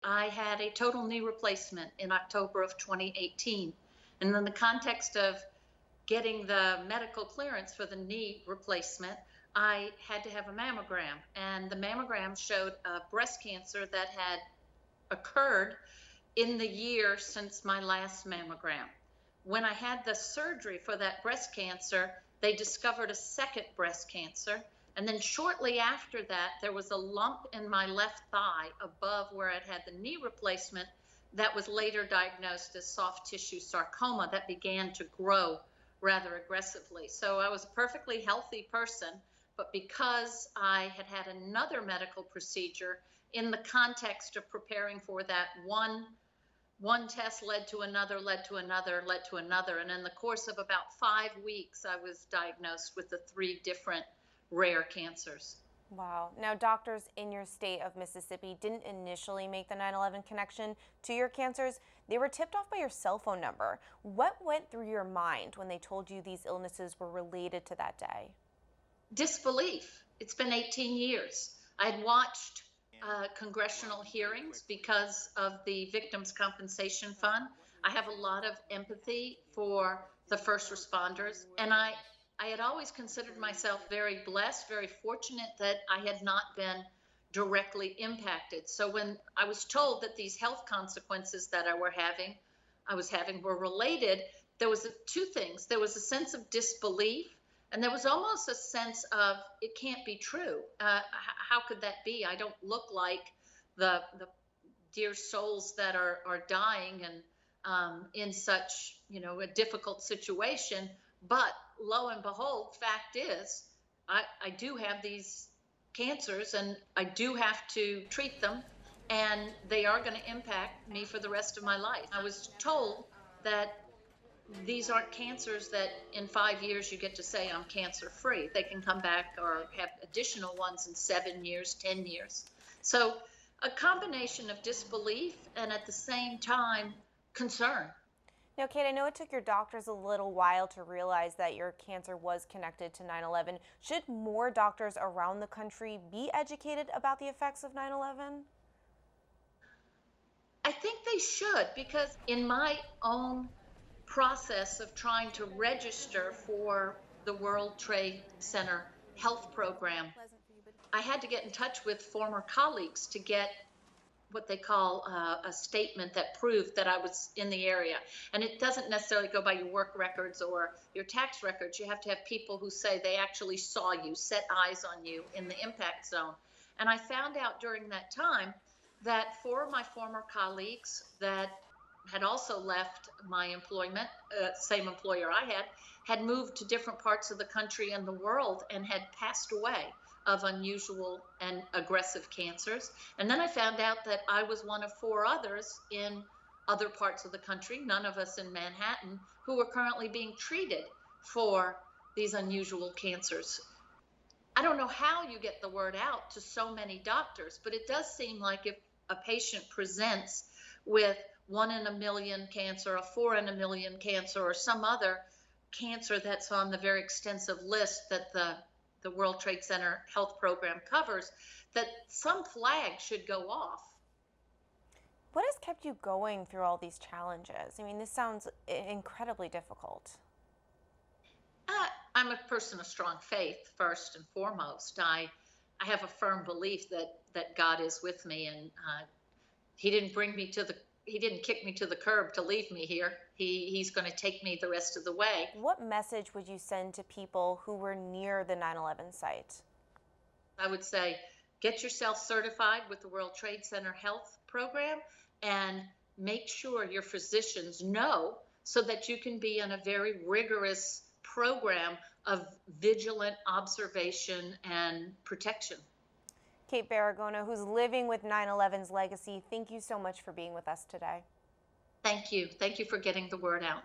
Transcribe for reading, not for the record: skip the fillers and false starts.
I had a total knee replacement in October of 2018. And in the context of getting the medical clearance for the knee replacement, I had to have a mammogram. And the mammogram showed a breast cancer that had occurred in the year since my last mammogram. When I had the surgery for that breast cancer, they discovered a second breast cancer. And then shortly after that, there was a lump in my left thigh above where I'd had the knee replacement that was later diagnosed as soft tissue sarcoma that began to grow rather aggressively. So I was a perfectly healthy person, but because I had had another medical procedure in the context of preparing for that, one test led to another, led to another, led to another. And in the course of about 5 weeks, I was diagnosed with the 3 different rare cancers. Wow. Now, doctors in your state of Mississippi didn't initially make the 9/11 connection to your cancers. They were tipped off by your cell phone number. What went through your mind when they told you these illnesses were related to that day? Disbelief. It's been 18 years. I had watched congressional hearings because of the Victims' Compensation Fund. I have a lot of empathy for the first responders, and I had always considered myself very blessed, very fortunate that I had not been directly impacted. So when I was told that these health consequences that I was having were related, there was two things. There was a sense of disbelief, and there was almost a sense of, it can't be true. How could that be? I don't look like the dear souls that are dying and in such, a difficult situation. But lo and behold, fact is, I do have these cancers and I do have to treat them, and they are going to impact me for the rest of my life. I was told that these aren't cancers that in 5 years you get to say I'm cancer free. They can come back or have additional ones in 7 years, 10 years. So a combination of disbelief and at the same time concern. Now, Kate, I know it took your doctors a little while to realize that your cancer was connected to 9/11. Should more doctors around the country be educated about the effects of 9/11? I think they should, because in my own process of trying to register for the World Trade Center health program, I had to get in touch with former colleagues to get what they call a statement that proved that I was in the area. And it doesn't necessarily go by your work records or your tax records. You have to have people who say they actually saw you, set eyes on you in the impact zone. And I found out during that time that 4 of my former colleagues that had also left my employment, same employer I had moved to different parts of the country and the world and had passed away of unusual and aggressive cancers. And then I found out that I was one of 4 others in other parts of the country, none of us in Manhattan, who were currently being treated for these unusual cancers. I don't know how you get the word out to so many doctors, but it does seem like if a patient presents with 1 in a million cancer, a 4 in a million cancer, or some other cancer that's on the very extensive list that the World Trade Center health program covers, that some flag should go off. What has kept you going through all these challenges? I mean, this sounds incredibly difficult. I'm a person of strong faith, first and foremost. I have a firm belief that God is with me, and He didn't kick me to the curb to leave me here. He's going to take me the rest of the way. What message would you send to people who were near the 9/11 site? I would say, get yourself certified with the World Trade Center health program and make sure your physicians know so that you can be in a very rigorous program of vigilant observation and protection. Kate Baragona, who's living with 9/11's legacy, thank you so much for being with us today. Thank you. Thank you for getting the word out.